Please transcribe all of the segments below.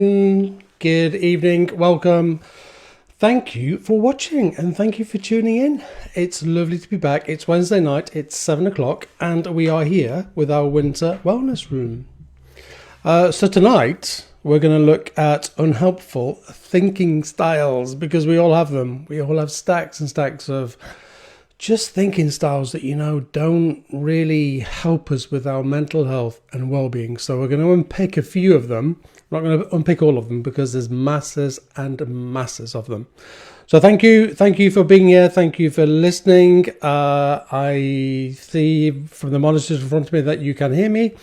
Good evening, welcome. Thank you for watching and thank you for tuning in. It's lovely to be back. It's Wednesday night, it's 7 o'clock, and we are here with our winter wellness room. So tonight we're going to look at unhelpful thinking styles because we all have them. We all have stacks and stacks of just thinking styles that don't really help us with our mental health and well-being. So we're going to unpick a few of them. I'm not going to unpick all of them because there's masses and masses of them. So thank you for being here. Thank you for listening. I see from the monitors in front of me that you can hear me,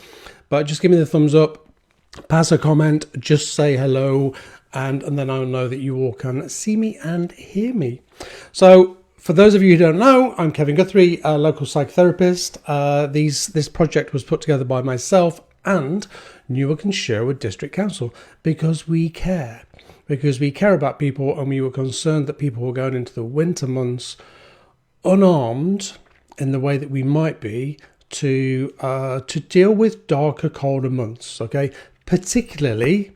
but just give me the thumbs up, pass a comment, just say hello, and then I'll know that you all can see me and hear me. So for those of you who don't know, I'm Kevin Guthrie, a local psychotherapist. This project was put together by myself and Newark and Sherwood District Council because we care. Because we care about people and we were concerned that people were going into the winter months unarmed in the way that we might be to deal with darker, colder months, okay? Particularly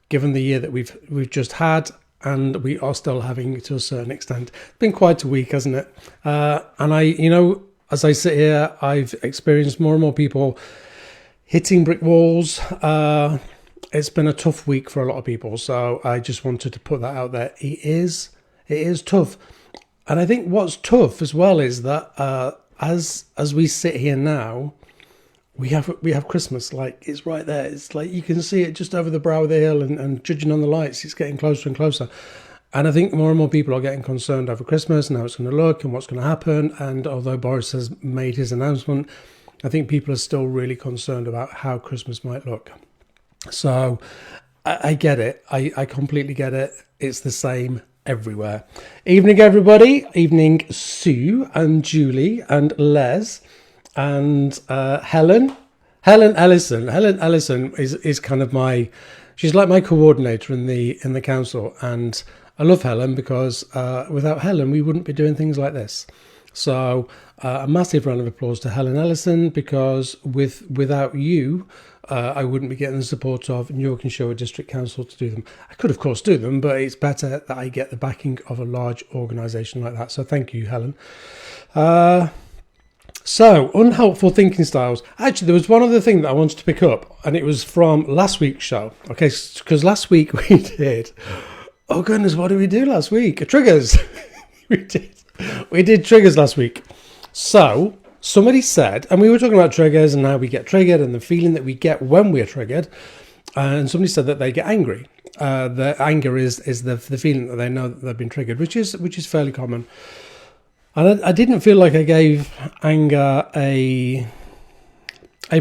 given the year that we've just had, and we are still having to a certain extent. It's been quite a week, hasn't it? And as I sit here, I've experienced more and more people hitting brick walls. It's been a tough week for a lot of people, so I just wanted to put that out there. It is tough, and I think what's tough as well is that as we sit here now, we have Christmas, like it's right there. It's like you can see it just over the brow of the hill, and judging on the lights, it's getting closer and closer. And I think more and more people are getting concerned over Christmas and how it's going to look and what's going to happen. And although Boris has made his announcement, I think people are still really concerned about how Christmas might look. So I get it. I completely get it. It's the same everywhere. Evening, everybody. Evening, Sue and Julie and Les. And Helen Ellison. Helen Ellison is kind of she's like my coordinator in the council, and I love Helen because without Helen we wouldn't be doing things like this. So a massive round of applause to Helen Ellison, because without you I wouldn't be getting the support of Newark and Sherwood District Council to do them. I could of course do them, but it's better that I get the backing of a large organisation like that. So thank you, Helen. So, unhelpful thinking styles. Actually, there was one other thing that I wanted to pick up, and it was from last week's show. Okay, because last week we did... Oh, goodness, what did we do last week? Triggers. We did triggers last week. So, somebody said, and we were talking about triggers and how we get triggered and the feeling that we get when we're triggered, and somebody said that they get angry. The anger is the feeling that they know that they've been triggered, which is fairly common. And I didn't feel like I gave anger a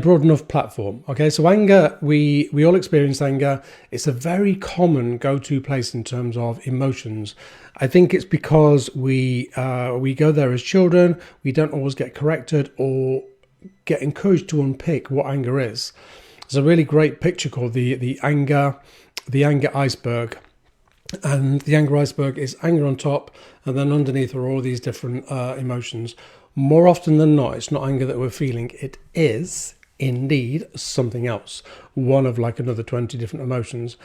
broad enough platform. Okay, so anger, we all experience anger. It's a very common go-to place in terms of emotions. I think it's because we go there as children. We don't always get corrected or get encouraged to unpick what anger is. There's a really great picture called the Anger Iceberg. And the anger iceberg is anger on top, and then underneath are all these different emotions. More often than not, it's not anger that we're feeling. It is indeed something else, one of like another 20 different emotions.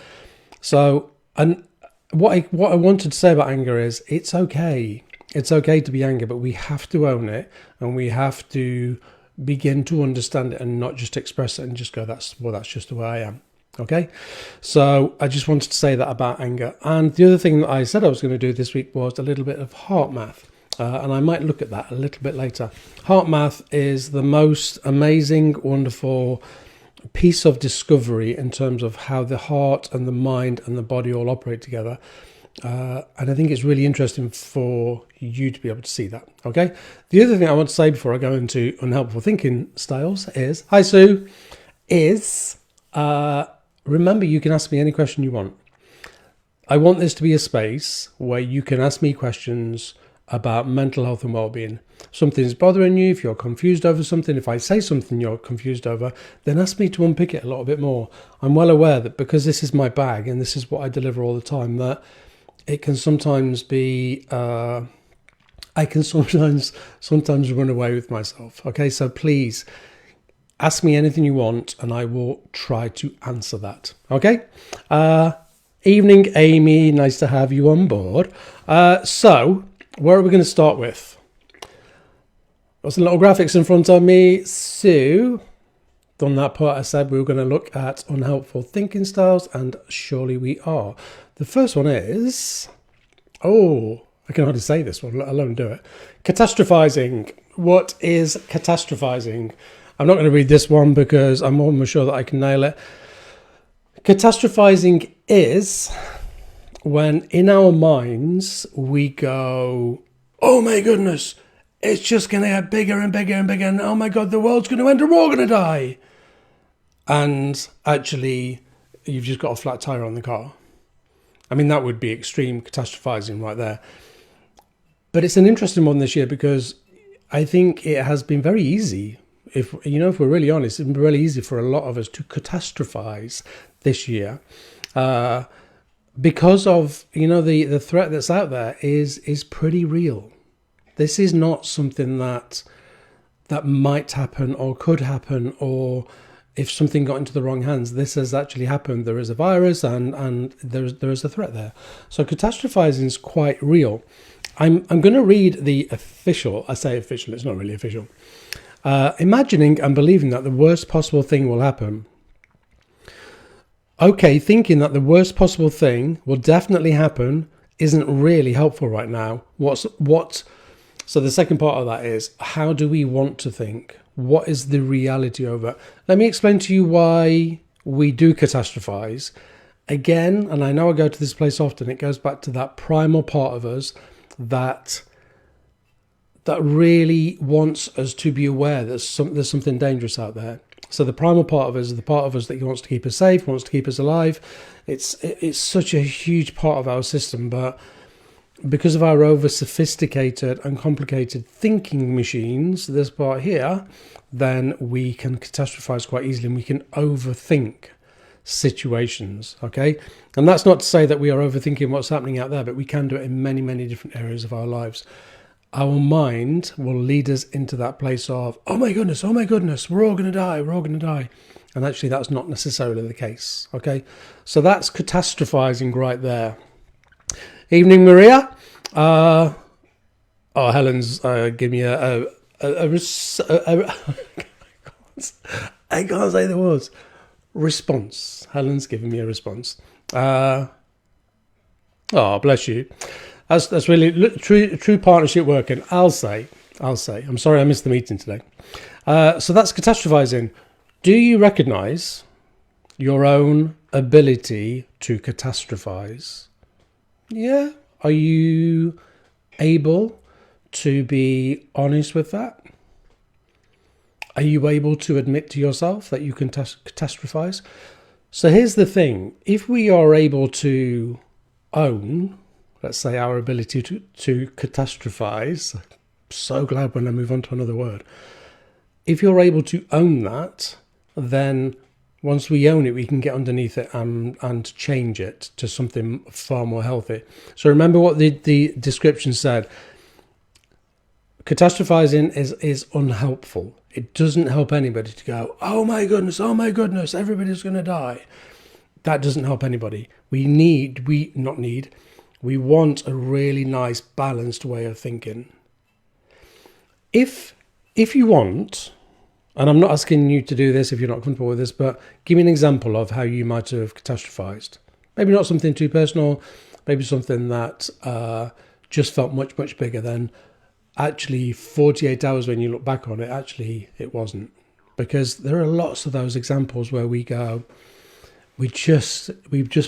So, and what I wanted to say about anger is it's okay. It's okay to be angry, but we have to own it, and we have to begin to understand it and not just express it and just go, that's just the way I am. Okay, so I just wanted to say that about anger. And the other thing that I said I was going to do this week was a little bit of heart math. And I might look at that a little bit later. Heart math is the most amazing, wonderful piece of discovery in terms of how the heart and the mind and the body all operate together. And I think it's really interesting for you to be able to see that. Okay, the other thing I want to say before I go into unhelpful thinking styles is, hi Sue, remember, you can ask me any question you want. I want this to be a space where you can ask me questions about mental health and well-being. Something's bothering you, if you're confused over something, if I say something you're confused over, then ask me to unpick it a little bit more. I'm well aware that because this is my bag and this is what I deliver all the time, that it can sometimes be... I can sometimes run away with myself. Okay, so please... ask me anything you want and I will try to answer that. Okay? Evening, Amy. Nice to have you on board. So, where are we going to start with? Got some little graphics in front of me. So, on that part, I said we were going to look at unhelpful thinking styles, and surely we are. The first one is... Oh, I can hardly say this one, let alone do it. Catastrophizing. What is catastrophizing? I'm not going to read this one because I'm almost sure that I can nail it. Catastrophizing is when in our minds we go, oh my goodness, it's just going to get bigger and bigger and bigger, and oh my God, the world's going to end and we're all going to die. And actually, you've just got a flat tire on the car. I mean, that would be extreme catastrophizing right there. But it's an interesting one this year because I think it has been very easy. If we're really honest, it's been really easy for a lot of us to catastrophize this year because of, the threat that's out there is pretty real. This is not something that might happen or could happen, or if something got into the wrong hands. This has actually happened. There is a virus and there is a threat there. So catastrophizing is quite real. I'm going to read the official. I say official, it's not really official. Imagining and believing that the worst possible thing will happen. Okay, thinking that the worst possible thing will definitely happen isn't really helpful right now. So the second part of that is, how do we want to think? What is the reality of it? Let me explain to you why we do catastrophize. Again, and I know I go to this place often, it goes back to that primal part of us that really wants us to be aware that there's something dangerous out there. So the primal part of us is the part of us that wants to keep us safe, wants to keep us alive. It's such a huge part of our system, but because of our over-sophisticated and complicated thinking machines, this part here, then we can catastrophize quite easily and we can overthink situations, okay? And that's not to say that we are overthinking what's happening out there, but we can do it in many, many different areas of our lives. Our mind will lead us into that place of, oh my goodness, we're all going to die. And actually that's not necessarily the case, okay? So that's catastrophizing right there. Evening, Maria. Helen's give me I can't say the words. Response. Helen's giving me a response. Bless you. That's really true partnership working. I'll say. I'm sorry I missed the meeting today. So that's catastrophizing. Do you recognise your own ability to catastrophize? Yeah. Are you able to be honest with that? Are you able to admit to yourself that you can catastrophize? So here's the thing. If we are able to own, let's say, our ability to catastrophize, I'm so glad when I move on to another word. If you're able to own that, then once we own it, we can get underneath it and change it to something far more healthy. So remember what the description said. Catastrophizing is unhelpful. It doesn't help anybody to go, oh my goodness, everybody's going to die. That doesn't help anybody. We want a really nice, balanced way of thinking. If you want, and I'm not asking you to do this if you're not comfortable with this, but give me an example of how you might have catastrophized. Maybe not something too personal, maybe something that just felt much, much bigger than actually 48 hours when you look back on it, actually it wasn't. Because there are lots of those examples where we go, we just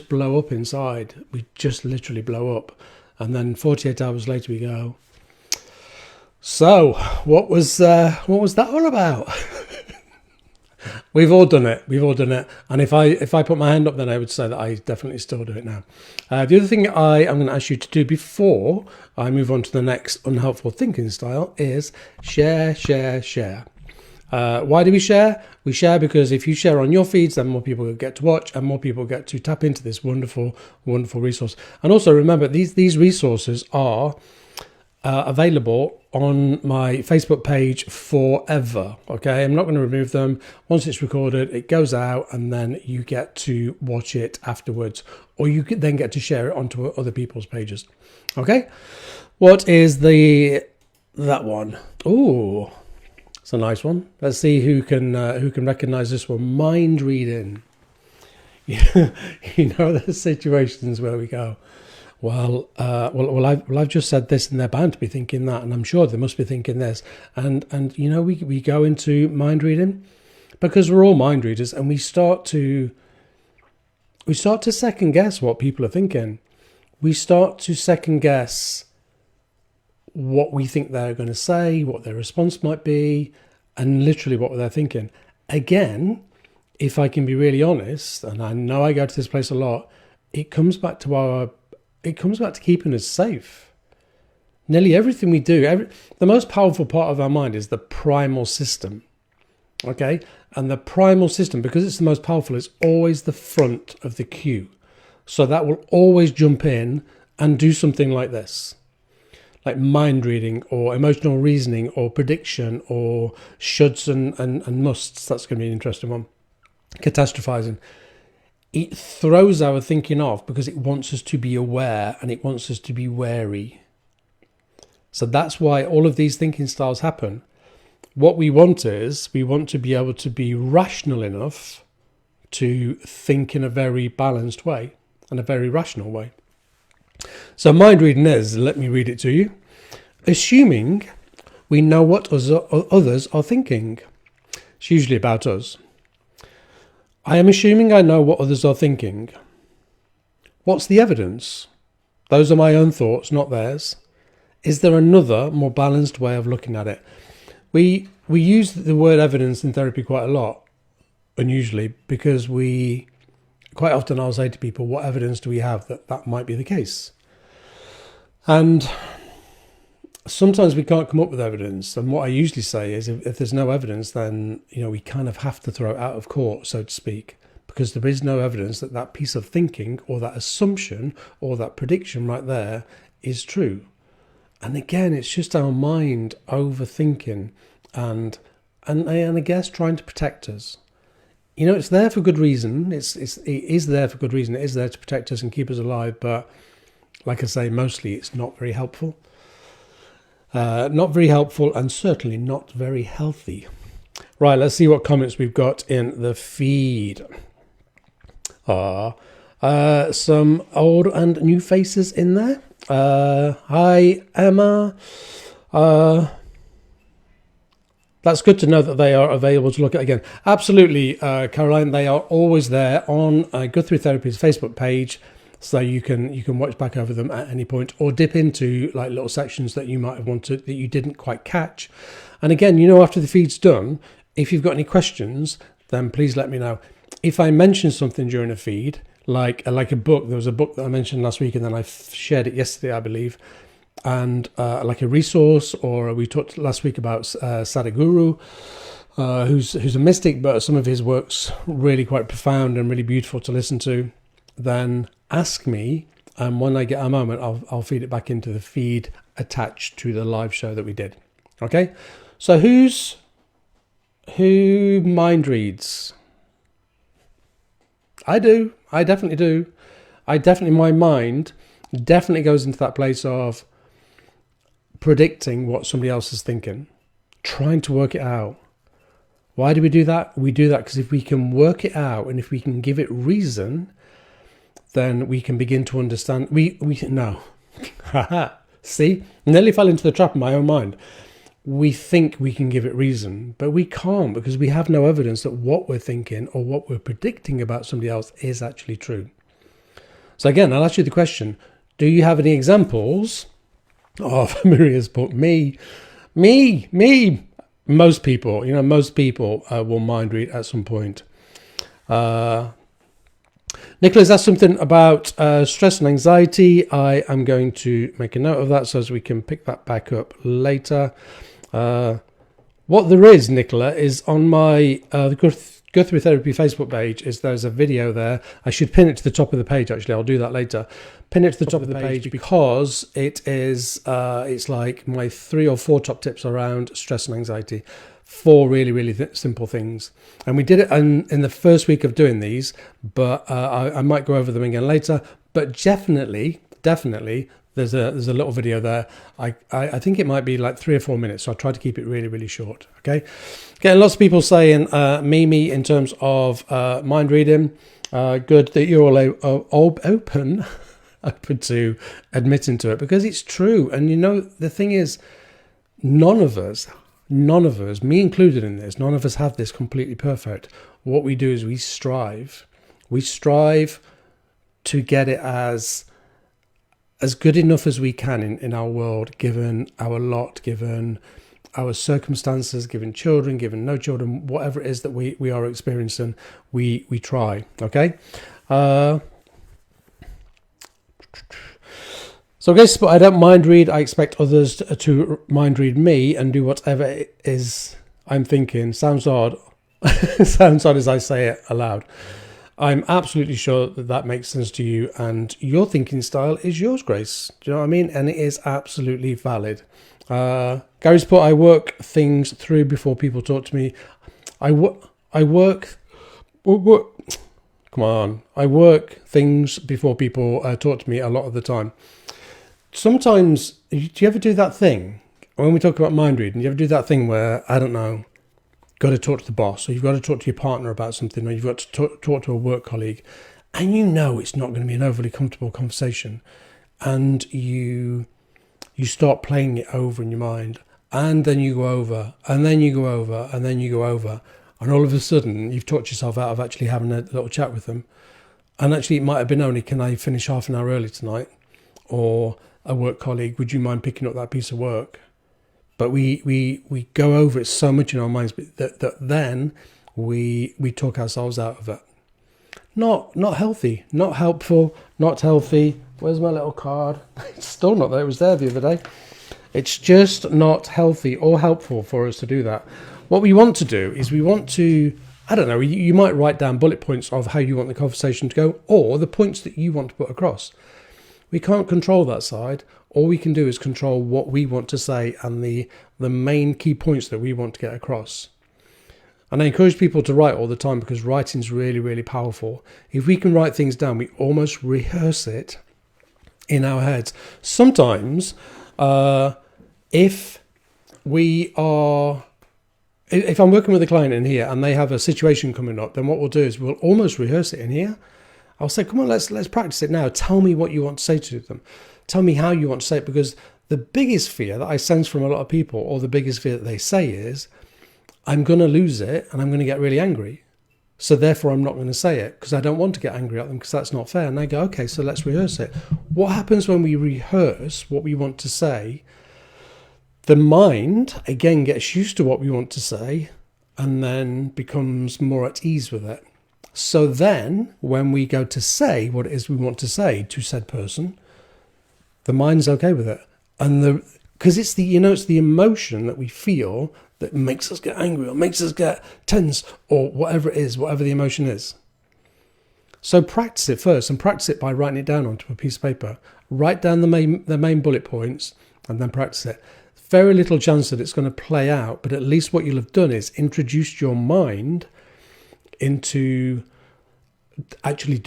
blow up inside. We just literally blow up. And then 48 hours later we go, so what was that all about? We've all done it. And if I put my hand up, then I would say that I definitely still do it now. The other thing I am going to ask you to do before I move on to the next unhelpful thinking style is share. Why do we share? We share because if you share on your feeds, then more people get to watch and more people get to tap into this wonderful, wonderful resource. And also remember, these resources are available on my Facebook page forever. Okay, I'm not going to remove them. Once it's recorded, it goes out, and then you get to watch it afterwards, or you could then get to share it onto other people's pages. Okay, what is that one? Oh, it's a nice one. Let's see who can recognize this one. Mind reading. You know, there's situations where we go, I've just said this, and they're bound to be thinking that, and I'm sure they must be thinking this, and you know, we go into mind reading because we're all mind readers, and we start to second guess what people are thinking. We start to second guess what we think they're going to say, what their response might be, and literally what they're thinking. Again, if I can be really honest, and I know I go to this place a lot, it comes back to keeping us safe. Nearly everything we do, the most powerful part of our mind is the primal system. Okay? And the primal system, because it's the most powerful, is always the front of the queue. So that will always jump in and do something like this. Like mind reading or emotional reasoning or prediction or shoulds and musts. That's going to be an interesting one. Catastrophizing. It throws our thinking off because it wants us to be aware and it wants us to be wary. So that's why all of these thinking styles happen. What we want is, we want to be able to be rational enough to think in a very balanced way and a very rational way. So mind reading is, let me read it to you, assuming we know what others are thinking. It's usually about us. I am assuming I know what others are thinking. What's the evidence? Those are my own thoughts, not theirs. Is there another, more balanced way of looking at it? We use the word evidence in therapy quite a lot, unusually, because quite often I'll say to people, what evidence do we have that might be the case? And sometimes we can't come up with evidence. And what I usually say is if there's no evidence, then, you know, we kind of have to throw it out of court, so to speak, because there is no evidence that piece of thinking or that assumption or that prediction right there is true. And again, it's just our mind overthinking and I guess trying to protect us. You know, it's there for good reason. It is there for good reason. It is there to protect us and keep us alive. But like I say, mostly it's not very helpful. Not very helpful and certainly not very healthy. Right, let's see what comments we've got in the feed. Some old and new faces in there. Hi, Emma. That's good to know that they are available to look at again. Absolutely, Caroline. They are always there on Guthrie Therapy's Facebook page, so you can watch back over them at any point, or dip into like little sections that you might have wanted that you didn't quite catch. And again, you know, after the feed's done, if you've got any questions, then please let me know. If I mention something during a feed, like a book, there was a book that I mentioned last week, and then I shared it yesterday, I believe. And like a resource, or we talked last week about Sadhguru, who's a mystic, but some of his work's really quite profound and really beautiful to listen to. Then ask me, and when I get a moment, I'll feed it back into the feed attached to the live show that we did. Okay, so who mind reads? I do. I definitely do. My mind definitely goes into that place of predicting what somebody else is thinking, trying to work it out. Why do we do that? We do that because if we can work it out and if we can give it reason, then we can begin to understand. We no. See, nearly fell into the trap in my own mind. We think we can give it reason, but we can't, because we have no evidence that what we're thinking or what we're predicting about somebody else is actually true. So again, I'll ask you the question, do you have any examples of Maria's book? Me. Most people will mind read at some point. Nicholas asked something about stress and anxiety. I am going to make a note of that so as we can pick that back up later. What there is, Nicola, is on my Guthrie Therapy Facebook page, there's a video there. I should pin it to the top of the page, actually. I'll do that later. Pin it to the top of the page because it's like my 3 or 4 top tips around stress and anxiety. 4 really, really simple things. And we did it in the first week of doing these, but I might go over them again later. But definitely, there's a little video there. I think it might be like 3 or 4 minutes, so I try to keep it really, really short. Okay, getting lots of people saying Mimi in terms of mind reading. Good that you're all open to admitting to it, because it's true. And you know, the thing is, none of us, me included in this, none of us have this completely perfect. What we do is we strive to get it as good enough as we can in our world, given our lot, given our circumstances, given children, given no children, whatever it is that we are experiencing, we try. Okay. So I guess, but I don't mind read. I expect others to mind read me and do whatever it is I'm thinking. Sounds odd. Sounds odd as I say it aloud. I'm absolutely sure that makes sense to you, and your thinking style is yours, Grace. Do you know what I mean? And it is absolutely valid. Gary's put, I work things through before people talk to me. I work things before people talk to me a lot of the time. Sometimes, do you ever do that thing, when we talk about mind reading, do you ever do that thing where, I don't know, got to talk to the boss, or you've got to talk to your partner about something, or you've got to talk to a work colleague, and you know it's not going to be an overly comfortable conversation, and you start playing it over in your mind, and then you go over, and then you go over, and then you go over, and all of a sudden you've talked yourself out of actually having a little chat with them. And actually it might have been only, can I finish half an hour early tonight? Or a work colleague, would you mind picking up that piece of work? But we go over it so much in our minds that then we talk ourselves out of it. Not healthy, not helpful, not healthy. Where's my little card? It's still not there. It was there the other day. It's just not healthy or helpful for us to do that. What we want to do is we want to, I don't know, you might write down bullet points of how you want the conversation to go, or the points that you want to put across. We can't control that side. All we can do is control what we want to say and the main key points that we want to get across. And I encourage people to write all the time, because writing is really, really powerful. If we can write things down, we almost rehearse it in our heads. Sometimes, if I'm working with a client in here and they have a situation coming up, then what we'll do is we'll almost rehearse it in here. I'll say, come on, let's practice it now. Tell me what you want to say to them. Tell me how you want to say it, because the biggest fear that I sense from a lot of people, or the biggest fear that they say, is I'm going to lose it and I'm going to get really angry. So therefore I'm not going to say it, because I don't want to get angry at them, because that's not fair. And I go, okay, so let's rehearse it. What happens when we rehearse what we want to say? The mind, again, gets used to what we want to say and then becomes more at ease with it. So then when we go to say what it is we want to say to said person, the mind's okay with it. And because it's the emotion that we feel that makes us get angry or makes us get tense or whatever it is, whatever the emotion is. So practice it first, and practice it by writing it down onto a piece of paper. Write down the main bullet points and then practice it. Very little chance that it's going to play out, but at least what you'll have done is introduced your mind into actually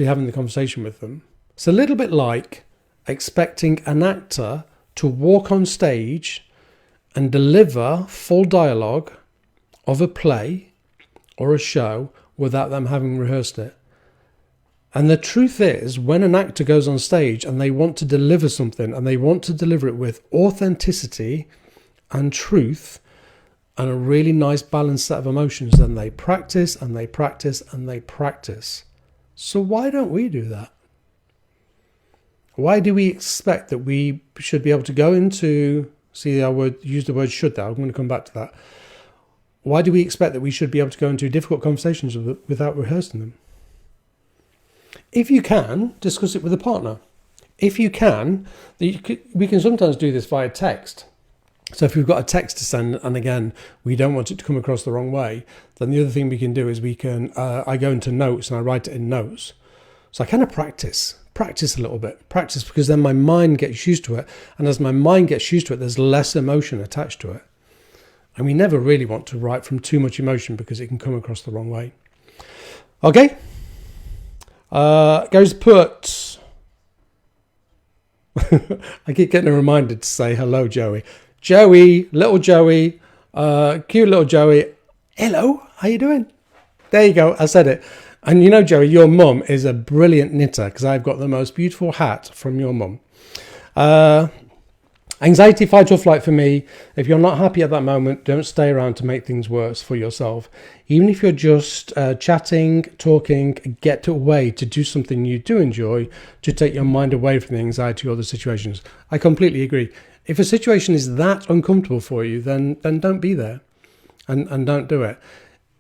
having the conversation with them. It's a little bit like expecting an actor to walk on stage and deliver full dialogue of a play or a show without them having rehearsed it. And the truth is, when an actor goes on stage and they want to deliver something, and they want to deliver it with authenticity and truth and a really nice balanced set of emotions, then they practice and they practice and they practice. So why don't we do that? Why do we expect that we should be able to go into, use the word should there, I'm going to come back to that. Why do we expect that we should be able to go into difficult conversations without rehearsing them? If you can, discuss it with a partner. If you can, we can sometimes do this via text. So if we've got a text to send, and again, we don't want it to come across the wrong way, then the other thing we can do is I go into notes and I write it in notes. So I kind of practice a little bit, because then my mind gets used to it. And as my mind gets used to it, there's less emotion attached to it. And we never really want to write from too much emotion because it can come across the wrong way. Okay. Goes put. I keep getting a reminder to say hello, Joey. Little Joey, cute little Joey. Hello, how you doing? There you go, I said it. And you know, Joey, your mum is a brilliant knitter because I've got the most beautiful hat from your mum. Anxiety, fight or flight for me. If you're not happy at that moment, don't stay around to make things worse for yourself. Even if you're just chatting, talking, get away to do something you do enjoy to take your mind away from the anxiety or the situations. I completely agree. If a situation is that uncomfortable for you, then don't be there and don't do it.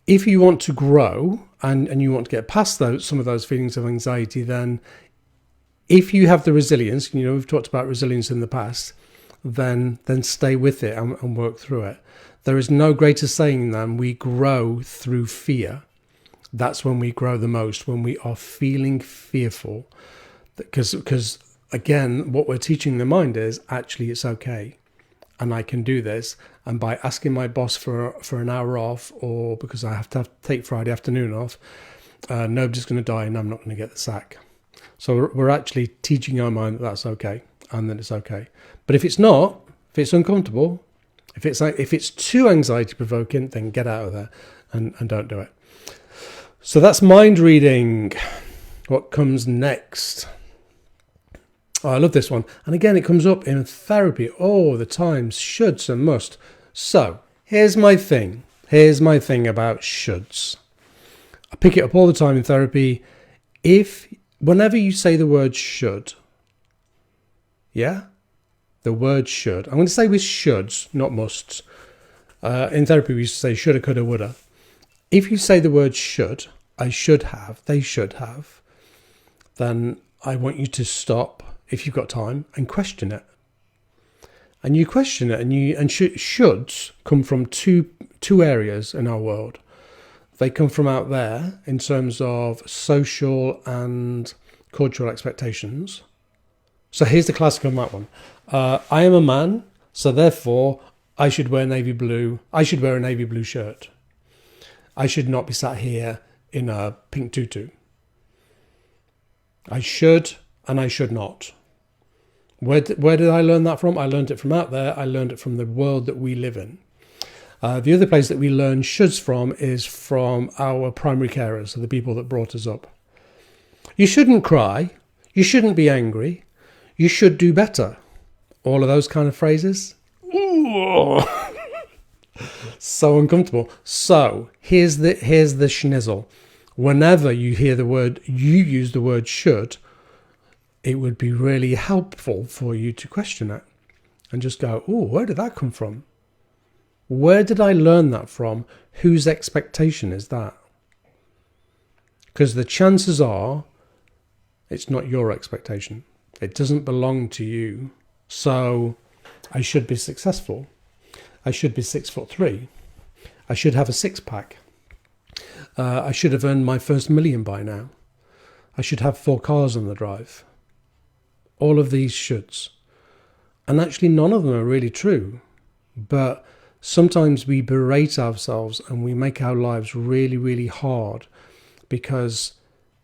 If you want to grow and you want to get past some of those feelings of anxiety, then if you have the resilience, we've talked about resilience in the past, then stay with it and work through it. There is no greater saying than we grow through fear. That's when we grow the most, when we are feeling fearful. Because again, what we're teaching the mind is actually it's okay. And I can do this. And by asking my boss for an hour off, or because I have to take Friday afternoon off, nobody's going to die and I'm not going to get the sack. So we're actually teaching our mind that that's okay and that it's okay. But if it's not, if it's uncomfortable, if it's too anxiety provoking, then get out of there and don't do it. So that's mind reading. What comes next? Oh, I love this one. And again, it comes up in therapy all the time. Shoulds and must. So here's my thing. Here's my thing about shoulds. I pick it up all the time in therapy. Whenever you say the word should, yeah? The word should. I'm going to say with shoulds, not musts. In therapy, we used to say shoulda, coulda, woulda. If you say the word should, I should have, they should have, then I want you to stop, if you've got time, and question it. And you question it, and shoulds come from two areas in our world. They come from out there in terms of social and cultural expectations. So here's the classic on that one. I am a man, so therefore I should wear navy blue. I should wear a navy blue shirt. I should not be sat here in a pink tutu. I should and I should not. Where did I learn that from? I learned it from out there. I learned it from the world that we live in. The other place that we learn shoulds from is from our primary carers, so the people that brought us up. You shouldn't cry. You shouldn't be angry. You should do better. All of those kind of phrases. So uncomfortable. So here's the schnizzle. Whenever you use the word should, it would be really helpful for you to question it and just go, oh, where did that come from? Where did I learn that from? Whose expectation is that? Because the chances are it's not your expectation. It doesn't belong to you. So I should be successful. I should be 6'3". I should have a six-pack. I should have earned my first million by now. I should have 4 cars on the drive. All of these shoulds. And actually none of them are really true. But sometimes we berate ourselves and we make our lives really, really hard because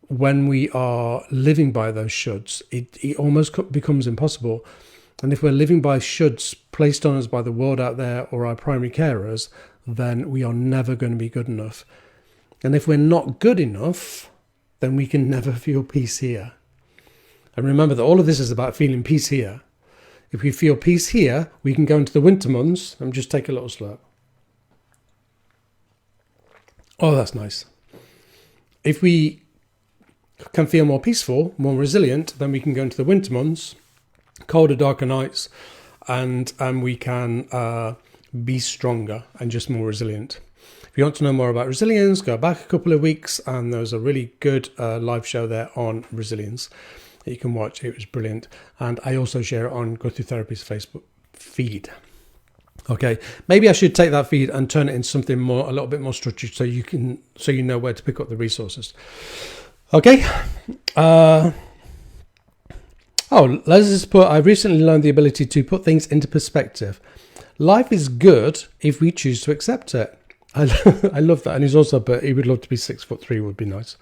when we are living by those shoulds, it almost becomes impossible. And if we're living by shoulds placed on us by the world out there or our primary carers, then we are never going to be good enough. And if we're not good enough, then we can never feel peace here. And remember that all of this is about feeling peace here. If we feel peace here, we can go into the winter months and just take a little slurp. Oh, that's nice. If we can feel more peaceful, more resilient, then we can go into the winter months, colder, darker nights, and we can be stronger and just more resilient. If you want to know more about resilience, go back a couple of weeks and there's a really good live show there on resilience that you can watch. It was brilliant. And I also share it on Guthrie Therapy's Facebook feed. Okay, maybe I should take that feed and turn it into something more, a little bit more structured, so you know where to pick up the resources. Okay. Les has put, I've recently learned the ability to put things into perspective. Life is good if we choose to accept it. I love that. And he's also put, he would love to be 6'3", would be nice.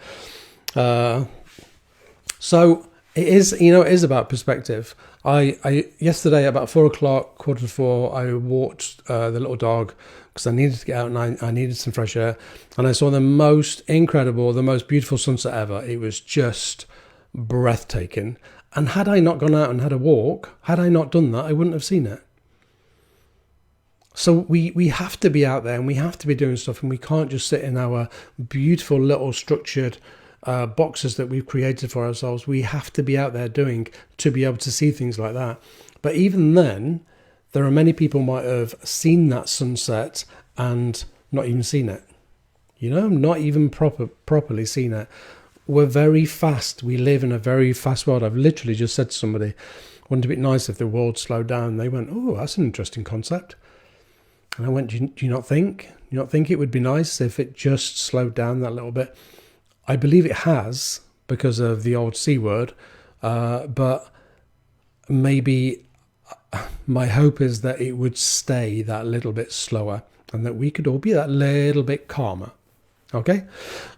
So it is, it is about perspective. I yesterday about 4:00, 3:45, I walked the little dog because I needed to get out and I needed some fresh air. And I saw the most incredible, the most beautiful sunset ever. It was just breathtaking. And had I not gone out and had a walk, had I not done that, I wouldn't have seen it. So we have to be out there and we have to be doing stuff, and we can't just sit in our beautiful little structured boxes that we've created for ourselves. We have to be out there doing to be able to see things like that. But even then, there are many people might have seen that sunset and not even seen it. Not even properly seen it. We're very fast. We live in a very fast world. I've literally just said to somebody, wouldn't it be nice if the world slowed down? They went, oh, that's an interesting concept. And I went, do you not think? Do you not think it would be nice if it just slowed down that little bit? I believe it has because of the old C word. But maybe my hope is that it would stay that little bit slower and that we could all be that little bit calmer. Okay.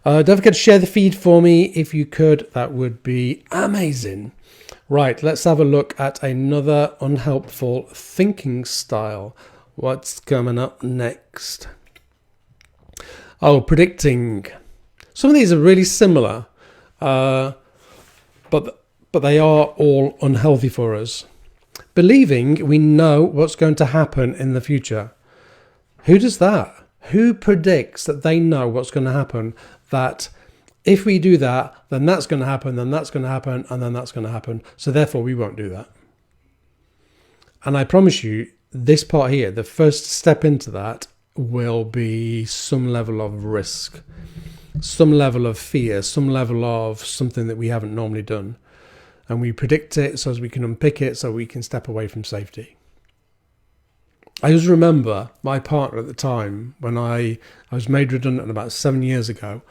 Don't forget to share the feed for me if you could. That would be amazing. Right. Let's have a look at another unhelpful thinking style. What's coming up next? Oh, predicting. Some of these are really similar, but they are all unhealthy for us. Believing we know what's going to happen in the future. Who does that? Who predicts that they know what's going to happen? That if we do that, then that's going to happen, then that's going to happen, and then that's going to happen. So therefore, we won't do that. And I promise you, this part here, the first step into that will be some level of risk, some level of fear, some level of something that we haven't normally done. And we predict it so as we can unpick it so we can step away from safety. I just remember my partner at the time when I was made redundant about 7 years ago,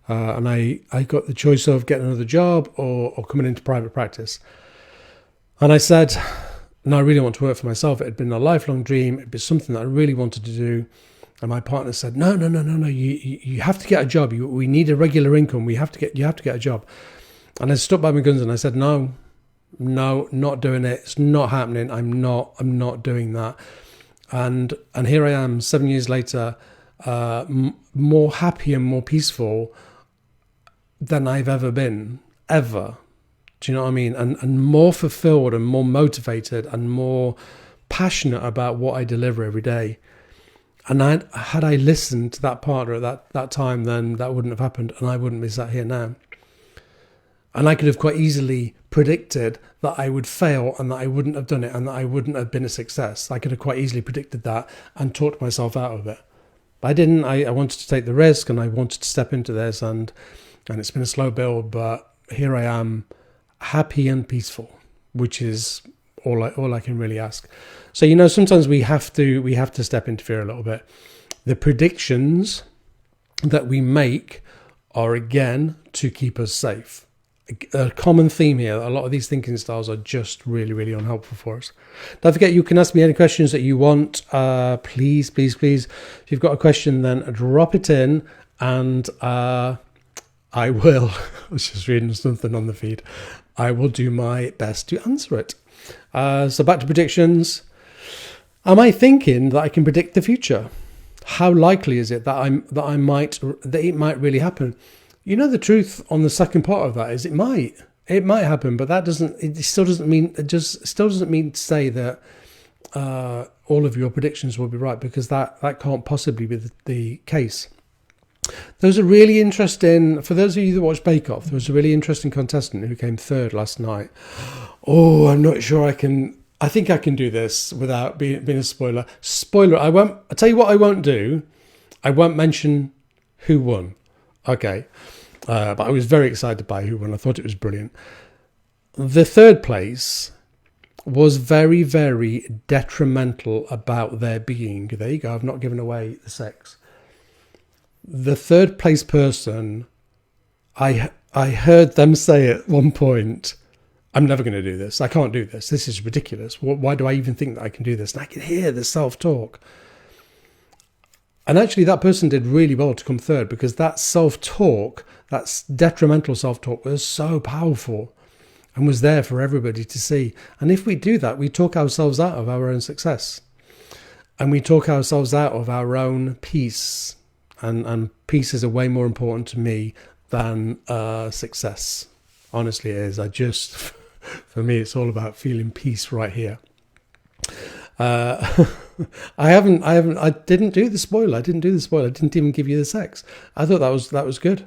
and I got the choice of getting another job or coming into private practice. And I said, no, I really want to work for myself. It had been a lifelong dream. It'd be something that I really wanted to do. And my partner said, no, you have to get a job. We need a regular income. You have to get a job. And I stuck by my guns and I said, no, not doing it. It's not happening. I'm not doing that. And here I am 7 years later, more happy and more peaceful than I've ever been, ever. Do you know what I mean? And more fulfilled and more motivated and more passionate about what I deliver every day. And had I listened to that partner at that time, then that wouldn't have happened and I wouldn't be sat here now. And I could have quite easily predicted that I would fail and that I wouldn't have done it and that I wouldn't have been a success. I could have quite easily predicted that and talked myself out of it. But I didn't. I wanted to take the risk and I wanted to step into this and it's been a slow build, but here I am, happy and peaceful, which is all I can really ask. So, sometimes we have to step into fear a little bit. The predictions that we make are, again, to keep us safe. A common theme here, a lot of these thinking styles are just really, really unhelpful for us. Don't forget, you can ask me any questions that you want. Please. If you've got a question, then drop it in and I will. I was just reading something on the feed. I will do my best to answer it. So back to predictions. Am I thinking that I can predict the future? How likely is it that it might really happen? The truth on the second part of that is it might happen, but it still doesn't mean to say that all of your predictions will be right, because that can't possibly be the case. There was a really interesting, for those of you that watch Bake Off, there was a really interesting contestant who came third last night. Oh, I'm not sure I think I can do this without being a spoiler. I'll tell you what I won't do. I won't mention who won. Okay. But I was very excited by who won. I thought it was brilliant. The third place, was very, very detrimental about their being. There you go, I've not given away the sex. The third place person, I heard them say at one point, I'm never going to do this. I can't do this. This is ridiculous. Why do I even think that I can do this? And I can hear the self-talk. And actually that person did really well to come third, because that self-talk, that detrimental self-talk, was so powerful and was there for everybody to see. And if we do that, we talk ourselves out of our own success, and we talk ourselves out of our own peace. And peace is a way more important to me than success. Honestly, it is. For me, it's all about feeling peace right here. I didn't do the spoiler. I didn't even give you the sex. I thought that was good.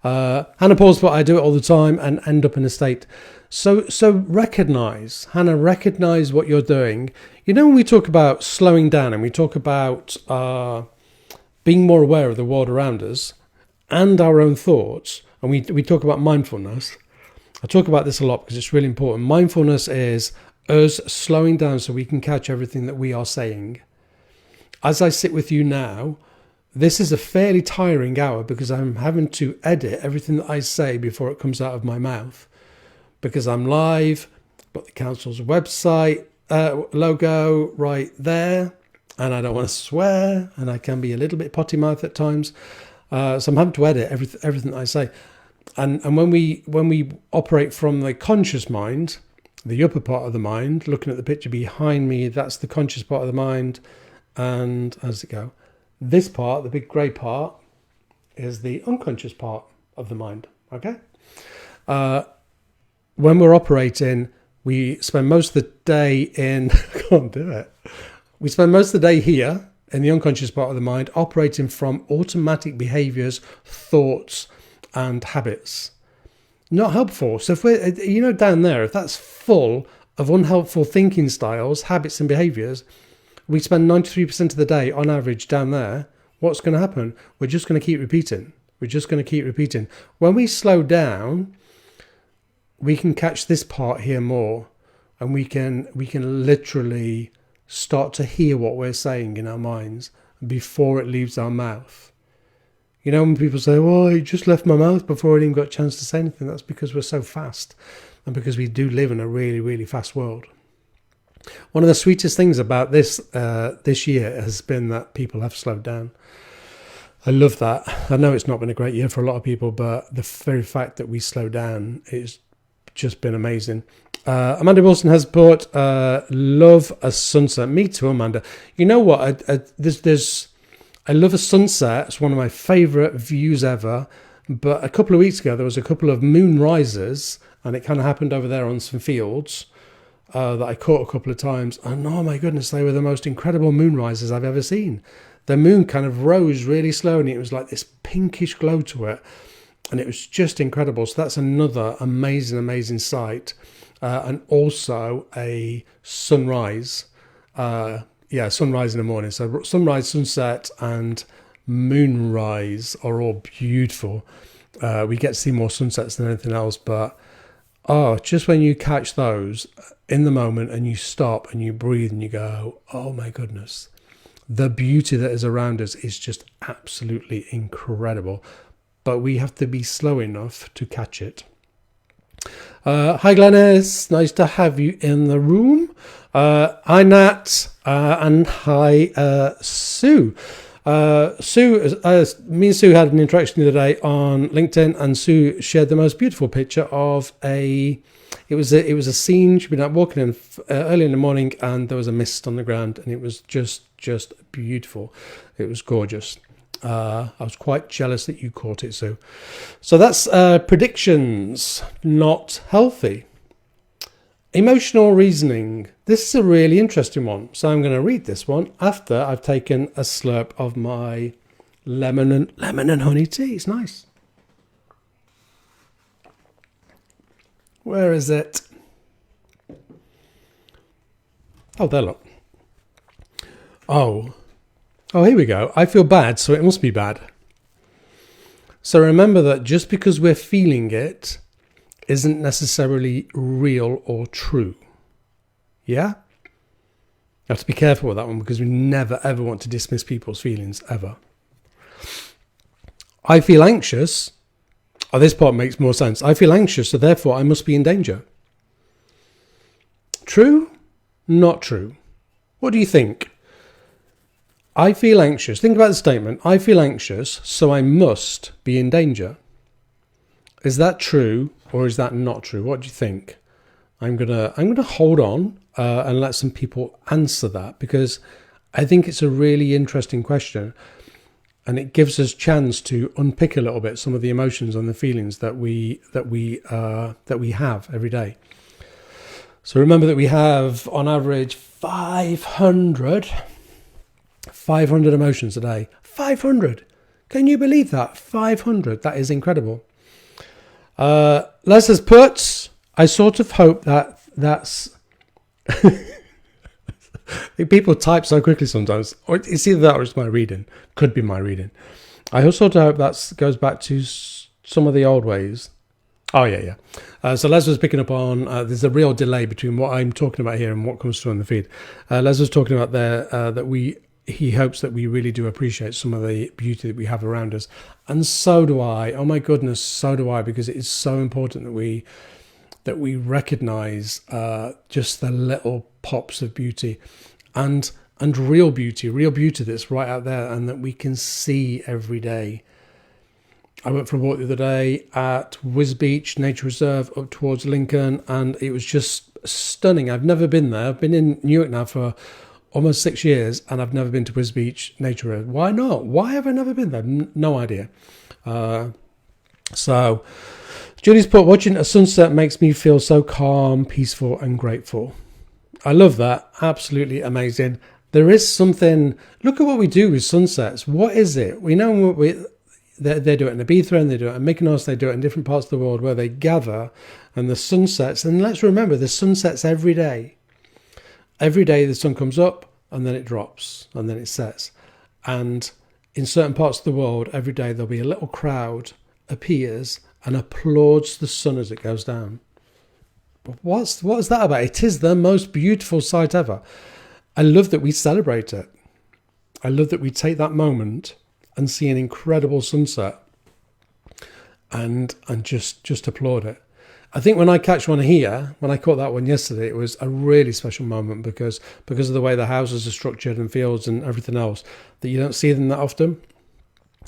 Hannah Paul's but I do it all the time and end up in a state. So recognize what you're doing. You know, when we talk about slowing down and we talk about being more aware of the world around us and our own thoughts, and we talk about mindfulness. I talk about this a lot because it's really important. Mindfulness is us slowing down so we can catch everything that we are saying. As I sit with you now, this is a fairly tiring hour because I'm having to edit everything that I say before it comes out of my mouth. Because I'm live, got the council's website logo right there, and I don't want to swear, and I can be a little bit potty mouth at times. So I'm having to edit everything that I say. And when we operate from the conscious mind, the upper part of the mind, looking at the picture behind me, that's the conscious part of the mind. And how does it go? This part, the big grey part, is the unconscious part of the mind. Okay? When we're operating, we spend most of the day in... I can't do it. We spend most of the day here in the unconscious part of the mind, operating from automatic behaviours, thoughts, and habits. Not helpful. So if we're, down there, if that's full of unhelpful thinking styles, habits and behaviours, we spend 93% of the day on average down there. What's going to happen? We're just going to keep repeating. When we slow down, we can catch this part here more, and we can literally start to hear what we're saying in our minds before it leaves our mouth. You know, when people say, "Oh, it just left my mouth before I even got a chance to say anything," that's because we're so fast, and because we do live in a really, really fast world. One of the sweetest things about this year has been that people have slowed down. I love that. I know it's not been a great year for a lot of people, but the very fact that we slow down is just been amazing. Amanda Wilson has put, love a sunset. Me too, Amanda. You know what? I love a sunset. It's one of my favourite views ever. But a couple of weeks ago, there was a couple of moon rises, and it kind of happened over there on some fields that I caught a couple of times. And oh my goodness, they were the most incredible moon rises I've ever seen. The moon kind of rose really slowly. It was like this pinkish glow to it. And it was just incredible. So that's another amazing sight. And also a sunrise. Sunrise in the morning. So sunrise, sunset, and moonrise are all beautiful. We get to see more sunsets than anything else. But just when you catch those in the moment and you stop and you breathe and you go, oh my goodness. The beauty that is around us is just absolutely incredible. But we have to be slow enough to catch it. Hi Glenys, nice to have you in the room. Hi Nat, and hi Sue. Me and Sue had an interaction the other day on LinkedIn, and Sue shared the most beautiful picture of it was a scene. She'd been out walking in early in the morning, and there was a mist on the ground, and it was just beautiful. It was gorgeous. I was quite jealous that you caught it, Sue. So that's predictions, not healthy. Emotional reasoning. This is a really interesting one. So I'm going to read this one after I've taken a slurp of my lemon and honey tea. It's nice. Where is it? Oh, there, look. Oh, here we go. I feel bad, so it must be bad. So remember that just because we're feeling it isn't necessarily real or true. Yeah? You have to be careful with that one because we never, ever want to dismiss people's feelings, ever. I feel anxious. Oh, this part makes more sense. I feel anxious, so therefore I must be in danger. True? Not true. What do you think? I feel anxious. Think about the statement. I feel anxious, so I must be in danger. Is that true or is that not true? What do you think? I'm gonna hold on and let some people answer that because I think it's a really interesting question, and it gives us chance to unpick a little bit some of the emotions and the feelings that we have every day. So remember that we have on average 500 emotions a day. 500. Can you believe that? 500. That is incredible. Les has put, I sort of hope that's... People type so quickly sometimes. Or it's either that or it's my reading. Could be my reading. I sort of hope that goes back to some of the old ways. Oh, yeah. So Les was picking up on, there's a real delay between what I'm talking about here and what comes through on the feed. Les was talking about there that he hopes that we really do appreciate some of the beauty that we have around us. And so do I. Oh my goodness, so do I, because it is so important that we recognise just the little pops of beauty and real beauty that's right out there and that we can see every day. I went for a walk the other day at Whiz Beach Nature Reserve up towards Lincoln, and it was just stunning. I've never been there. I've been in Newark now for almost 6 years, and I've never been to Whiz Beach Nature Reserve. Why not? Why have I never been there? No idea. So Julie's put, watching a sunset makes me feel so calm, peaceful and grateful. I love that. Absolutely amazing. There is something, look at what we do with sunsets. What is it? We know they do it in Ibiza and they do it in Mykonos, they do it in different parts of the world where they gather and the sunsets. And let's remember, the sunsets every day. Every day the sun comes up and then it drops and then it sets. And in certain parts of the world, every day there'll be a little crowd appears and applauds the sun as it goes down. But what is that about? It is the most beautiful sight ever. I love that we celebrate it. I love that we take that moment and see an incredible sunset and just applaud it. I think when I catch one here, when I caught that one yesterday, it was a really special moment because of the way the houses are structured and fields and everything else, that you don't see them that often.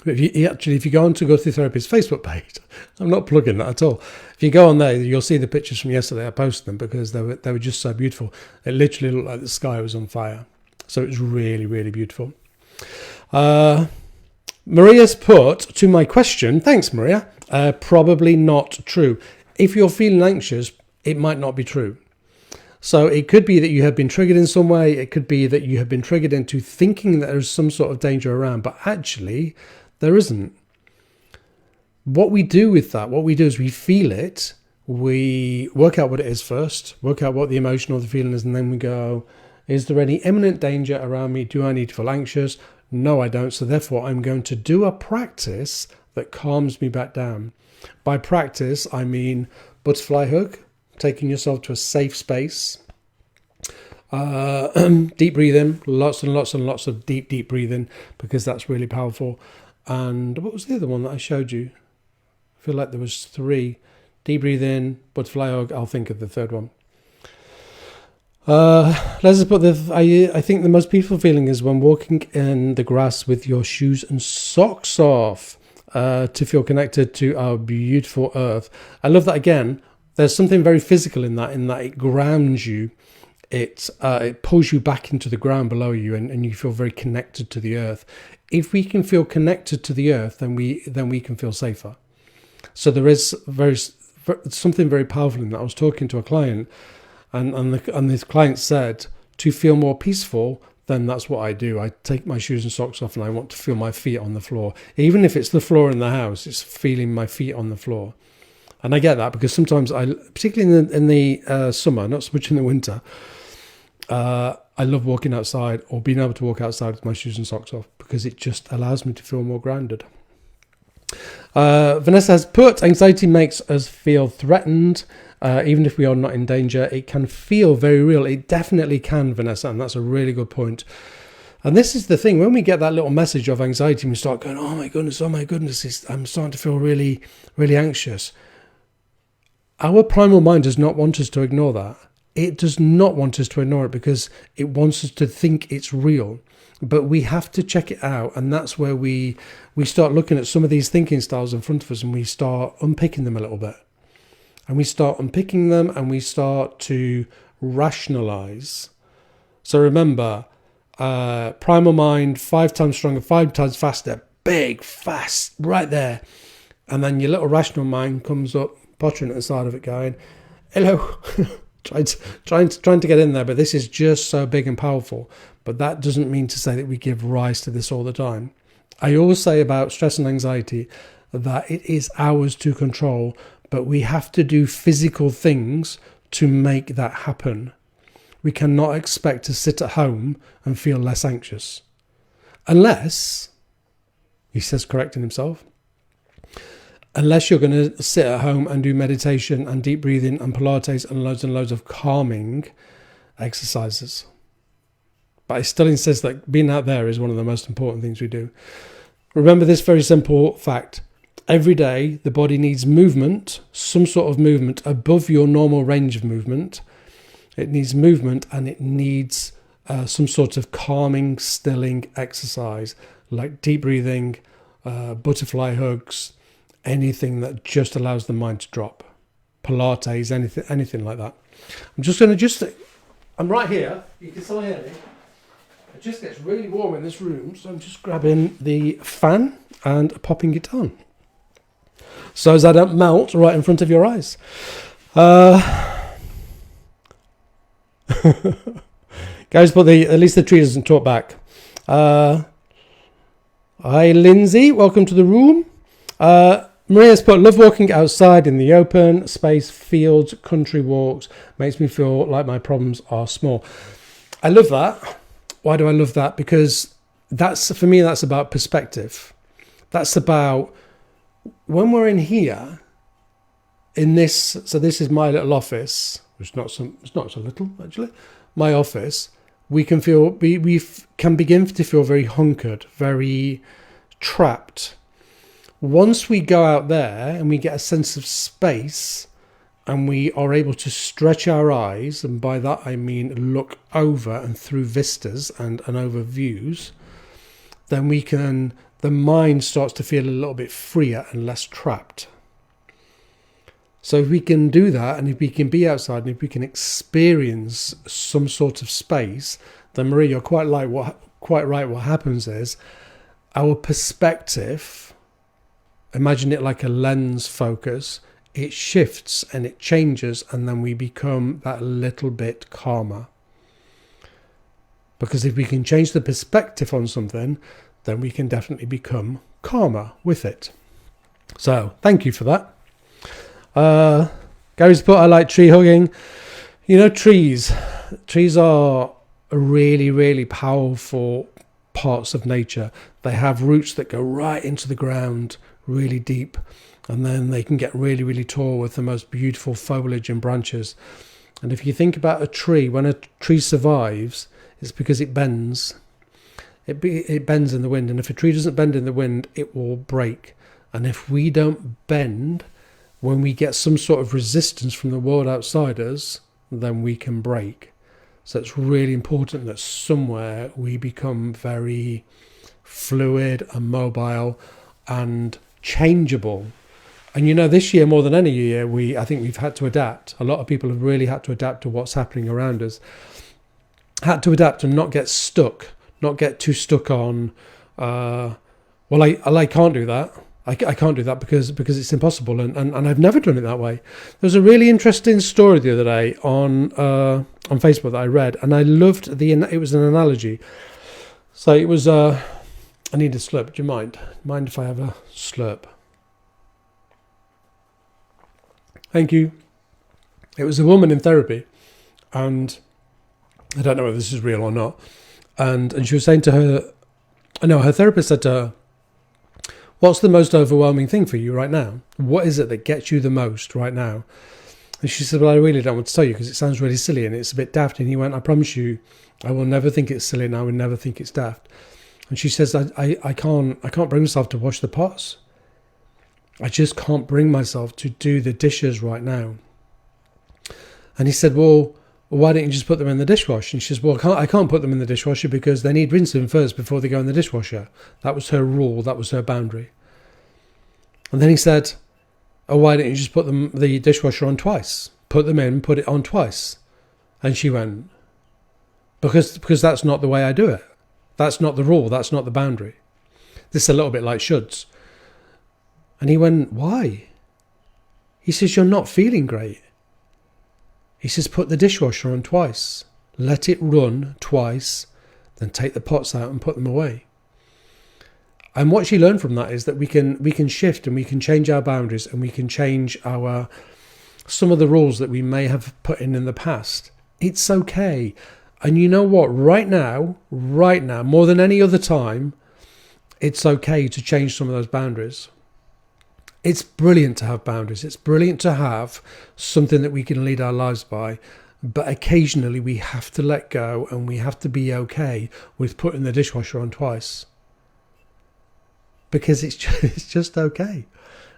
But if you go on to Guthrie Therapy's Facebook page, I'm not plugging that at all. If you go on there, you'll see the pictures from yesterday. I posted them because they were just so beautiful. It literally looked like the sky was on fire. So it was really, really beautiful. Maria's put to my question, thanks Maria, probably not true. If you're feeling anxious, it might not be true. So it could be that you have been triggered in some way. It could be that you have been triggered into thinking that there's some sort of danger around, but actually there isn't. What we do with that, what we do is we feel it, we work out what it is first, work out what the emotion or the feeling is, and then we go, is there any imminent danger around me? Do I need to feel anxious? No, I don't. So therefore, I'm going to do a practice that calms me back down. By practice, I mean butterfly hug, taking yourself to a safe space, deep breathing, lots and lots and lots of deep breathing, because that's really powerful. And what was the other one that I showed you? I feel like there was 3. Deep breathing, butterfly hug. I'll think of the third one. Let's just put I think the most peaceful feeling is when walking in the grass with your shoes and socks off, to feel connected to our beautiful earth. I love that. Again, there's something very physical in that it grounds you. It pulls you back into the ground below you, and you feel very connected to the earth. If we can feel connected to the earth, then we can feel safer. So there is something very powerful in that. I was talking to a client, and this client said, to feel more peaceful, then that's what I do. I take my shoes and socks off and I want to feel my feet on the floor. Even if it's the floor in the house, it's feeling my feet on the floor. And I get that because sometimes particularly in the summer, not so much in the winter, I love walking outside or being able to walk outside with my shoes and socks off because it just allows me to feel more grounded. Vanessa has put, anxiety makes us feel threatened even if we are not in danger, it can feel very real. It definitely can, Vanessa, and that's a really good point. And this is the thing, when we get that little message of anxiety and we start going, oh my goodness, I'm starting to feel really, really anxious. Our primal mind does not want us to ignore that. It does not want us to ignore it because it wants us to think it's real. But we have to check it out, and that's where we start looking at some of these thinking styles in front of us, and we start unpicking them a little bit. And we start unpicking them, and we start to rationalize. So remember, primal mind, 5 times stronger, 5 times faster, big, fast, right there. And then your little rational mind comes up, pottering at the side of it, going, hello, trying to get in there, but this is just so big and powerful. But that doesn't mean to say that we give rise to this all the time. I always say about stress and anxiety that it is ours to control, but we have to do physical things to make that happen. We cannot expect to sit at home and feel less anxious. Unless, he says, correcting himself, unless you're going to sit at home and do meditation and deep breathing and Pilates and loads of calming exercises. But I still insist that being out there is one of the most important things we do. Remember this very simple fact. Every day, the body needs movement, some sort of movement above your normal range of movement. It needs movement, and it needs some sort of calming, stilling exercise, like deep breathing, butterfly hugs, anything that just allows the mind to drop. Pilates, anything like that. I'm right here. You can still hear me. It just gets really warm in this room, so I'm just grabbing the fan and popping it on, so as I don't melt right in front of your eyes. Guys, but at least the tree doesn't talk back. Hi, Lindsay. Welcome to the room. Maria's put, love walking outside in the open space, fields, country walks. Makes me feel like my problems are small. I love that. Why do I love that? Because for me, that's about perspective. That's about when we're in here, in this. So this is my little office, which it's not so little actually. My office. We can begin to feel very hunkered, very trapped. Once we go out there and we get a sense of space, and we are able to stretch our eyes, and by that I mean look over and through vistas and over views, then the mind starts to feel a little bit freer and less trapped. So if we can do that, and if we can be outside, and if we can experience some sort of space, then Marie, you're quite right. What happens is our perspective, imagine it like a lens focus, it shifts and it changes, and then we become that little bit calmer. Because if we can change the perspective on something, then we can definitely become calmer with it. So thank you for that. Gary's put, I like tree hugging. You know, trees are really, really powerful parts of nature. They have roots that go right into the ground, really deep, and then they can get really, really tall with the most beautiful foliage and branches. And if you think about a tree, when a tree survives, it's because it bends. It bends in the wind, and if a tree doesn't bend in the wind, it will break. And if we don't bend, when we get some sort of resistance from the world outside us, then we can break. So it's really important that somewhere we become very fluid and mobile and changeable. And you know, this year more than any year, I think we've had to adapt. A lot of people have really had to adapt to what's happening around us. Had to adapt and not get stuck, not get too stuck on, I can't do that. I can't do that because it's impossible, and I've never done it that way. There was a really interesting story the other day on Facebook that I read, and I loved it was an analogy. So it was, I need a slurp. Do you mind? Mind if I have a slurp? Thank you. It was a woman in therapy, and I don't know whether this is real or not. And she was saying to her, her therapist said to her, what's the most overwhelming thing for you right now? What is it that gets you the most right now? And she said, well, I really don't want to tell you because it sounds really silly and it's a bit daft. And he went, I promise you, I will never think it's silly and I will never think it's daft. And she says, I can't bring myself to wash the pots. I just can't bring myself to do the dishes right now. And he said, well, why don't you just put them in the dishwasher? And she says, well, I can't put them in the dishwasher because they need rinsing first before they go in the dishwasher. That was her rule. That was her boundary. And then he said, oh, why don't you just put the dishwasher on twice? Put them in, put it on twice. And she went, because that's not the way I do it. That's not the rule. That's not the boundary. This is a little bit like shoulds. And he went, why? He says, you're not feeling great. He says, put the dishwasher on twice. Let it run twice. Then take the pots out and put them away. And what she learned from that is that we can shift and we can change our boundaries and we can change some of the rules that we may have put in the past. It's okay. And you know what? Right now, more than any other time, it's okay to change some of those boundaries. It's brilliant to have boundaries. It's brilliant to have something that we can lead our lives by. But occasionally we have to let go and we have to be okay with putting the dishwasher on twice. Because it's just okay.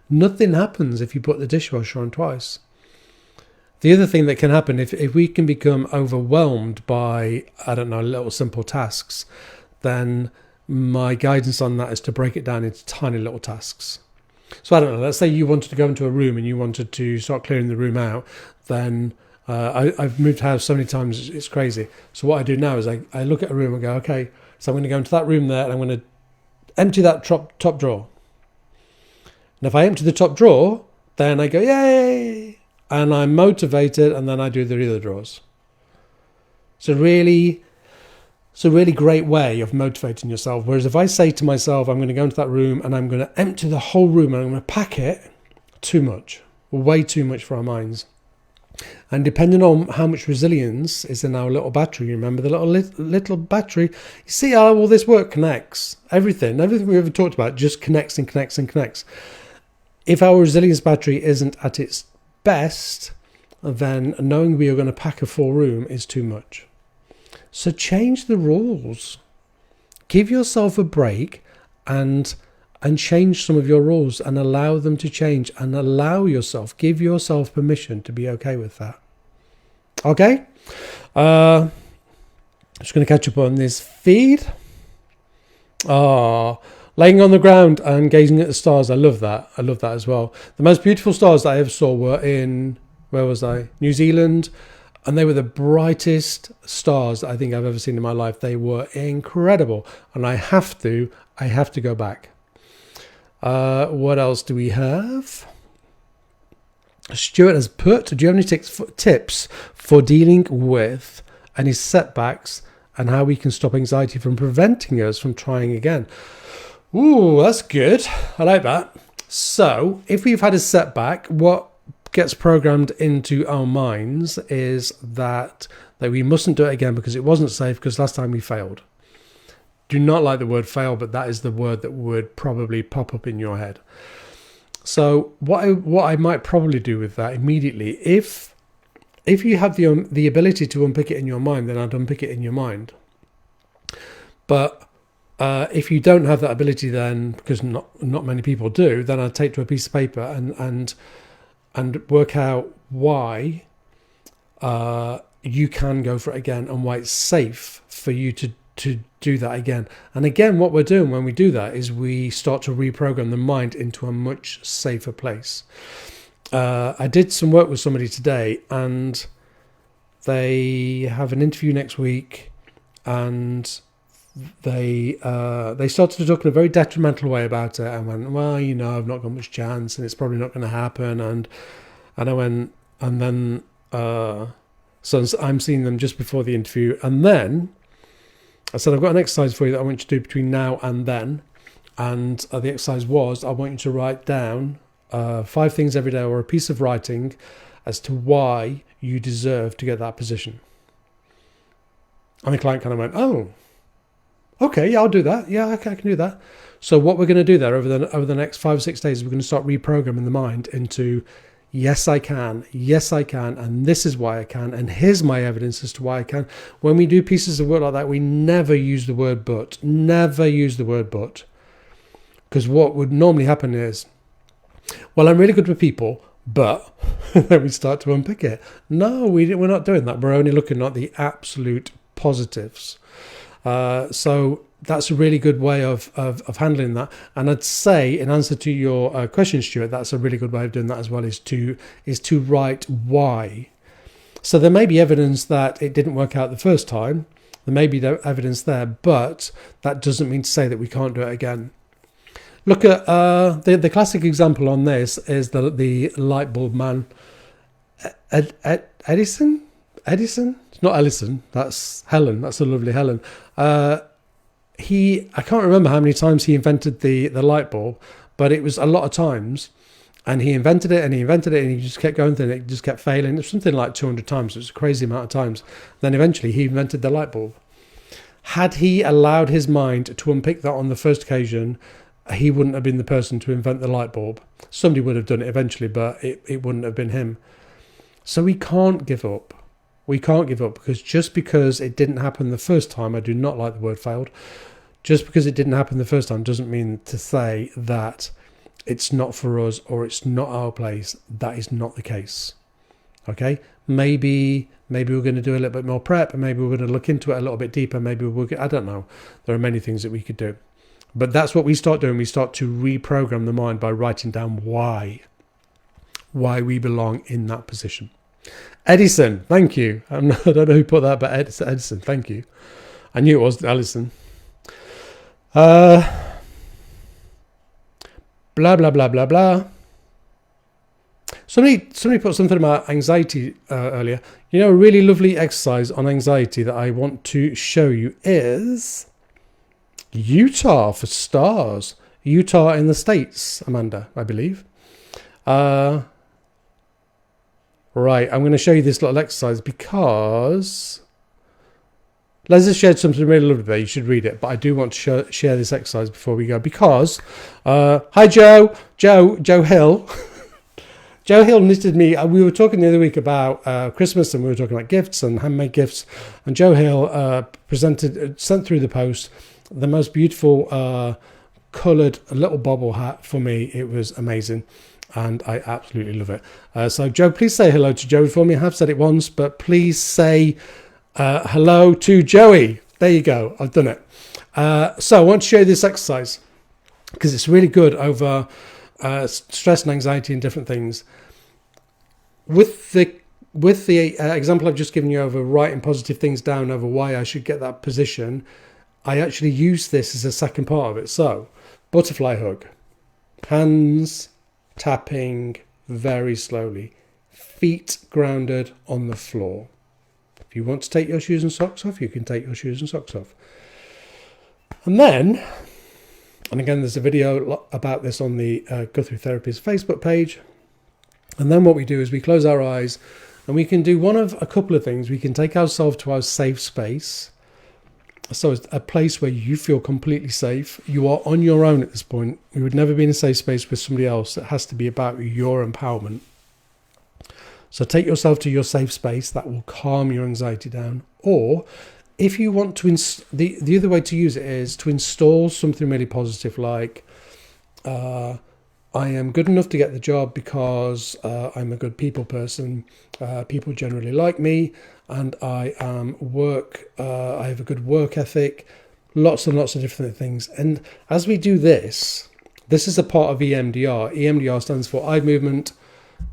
Nothing happens if you put the dishwasher on twice. The other thing that can happen, if we can become overwhelmed by, little simple tasks, then my guidance on that is to break it down into tiny little tasks. So let's say you wanted to go into a room and you wanted to start clearing the room out, then I've moved house so many times, it's crazy. So what I do now is I look at a room and go, okay, so I'm going to go into that room there and I'm going to empty that top drawer. And if I empty the top drawer, then I go, yay! And I'm motivated and then I do the other drawers. It's a really great way of motivating yourself. Whereas if I say to myself, I'm going to go into that room and I'm going to empty the whole room and I'm going to pack it, too much, way too much for our minds. And depending on how much resilience is in our little battery, remember the little battery, you see how all this work connects. Everything we ever talked about just connects and connects and connects. If our resilience battery isn't at its best, then knowing we are going to pack a full room is too much. So change the rules. Give yourself a break and change some of your rules and allow them to change and give yourself permission to be okay with that. Okay? I'm just going to catch up on this feed. Laying on the ground and gazing at the stars. I love that as well. The most beautiful stars that I ever saw were in, where was I? New Zealand. And they were the brightest stars I think I've ever seen in my life. They were incredible. And I have to go back. What else do we have? Stuart has put, do you have any tips for dealing with any setbacks and how we can stop anxiety from preventing us from trying again? Ooh, that's good. I like that. So if we've had a setback, what gets programmed into our minds is that we mustn't do it again because it wasn't safe because last time we failed. Do not like the word fail, but that is the word that would probably pop up in your head. So what I might probably do with that immediately, if you have the ability to unpick it in your mind, then I'd unpick it in your mind. But if you don't have that ability, then because not many people do, then I'd take to a piece of paper and work out why you can go for it again and why it's safe for you to do that again. And again, what we're doing when we do that is we start to reprogram the mind into a much safer place. I did some work with somebody today and they have an interview next week and they started to talk in a very detrimental way about it and went, well, I've not got much chance and it's probably not going to happen. And I went, and then, so I'm seeing them just before the interview. And then I said, I've got an exercise for you that I want you to do between now and then. And the exercise was, I want you to write down 5 things every day or a piece of writing as to why you deserve to get that position. And the client kind of went, oh, okay, yeah, I'll do that. Yeah, okay, I can do that. So what we're going to do there over the next 5 or 6 days is we're going to start reprogramming the mind into, Yes, I can. Yes, I can. And this is why I can. And here's my evidence as to why I can. When we do pieces of work like that, we never use the word but. Never use the word but. Because what would normally happen is, well, I'm really good with people, but then we start to unpick it. No, we're not doing that. We're only looking at the absolute positives. So that's a really good way of handling that. And I'd say, in answer to your question, Stuart, that's a really good way of doing that as well, is to write why. So there may be evidence that it didn't work out the first time. There may be evidence there, but that doesn't mean to say that we can't do it again. Look at the classic example on this is the light bulb man, Edison. It's not Ellison. That's Helen. That's a lovely Helen. I can't remember how many times he invented the light bulb, but it was a lot of times. And he invented it and he invented it and he just kept going through it. It just kept failing. It was something like 200 times. It was a crazy amount of times. Then eventually he invented the light bulb. Had he allowed his mind to unpick that on the first occasion, he wouldn't have been the person to invent the light bulb. Somebody would have done it eventually, but it wouldn't have been him. So we can't give up. We can't give up, because just because it didn't happen the first time, I do not like the word failed, just because it didn't happen the first time doesn't mean to say that it's not for us or it's not our place. That is not the case. Okay? Maybe we're going to do a little bit more prep, and maybe we're going to look into it a little bit deeper. Maybe I don't know. There are many things that we could do. But that's what we start doing. We start to reprogram the mind by writing down why we belong in that position. Edison, thank you. I don't know who put that, but Edison, thank you. I knew it was Ellison. Blah, blah, blah, blah, blah. Somebody put something about anxiety earlier. You know, a really lovely exercise on anxiety that I want to show you is Utah for stars. Utah in the States, Amanda, I believe. Right, I'm going to show you this little exercise because Leslie shared something really lovely there. You should read it, but I do want to share this exercise before we go because, hi Joe Hill. Joe Hill knitted me. We were talking the other week about Christmas, and we were talking about gifts and handmade gifts. And Joe Hill sent through the post the most beautiful coloured little bobble hat for me. It was amazing. And I absolutely love it. So Joe, please say hello to Joey for me. I have said it once, but please say hello to Joey. There you go. I've done it. So I want to show you this exercise because it's really good over stress and anxiety and different things. With the example I've just given you over writing positive things down over why I should get that position, I actually use this as a second part of it. So butterfly hug, hands tapping very slowly, feet grounded on the floor. If you want to take your shoes and socks off, you can take your shoes and socks off. And then, and again, there's a video about this on the Guthrie Therapy's Facebook page. And then what we do is we close our eyes and we can do one of a couple of things. We can take ourselves to our safe space. So it's a place where you feel completely safe. You are on your own at this point. You would never be in a safe space with somebody else. It has to be about your empowerment. So take yourself to your safe space. That will calm your anxiety down. Or if you want to, the other way to use it is to install something really positive like, I am good enough to get the job because I'm a good people person. People generally like me, and I have a good work ethic. Lots and lots of different things. And as we do this is a part of EMDR. EMDR stands for eye movement,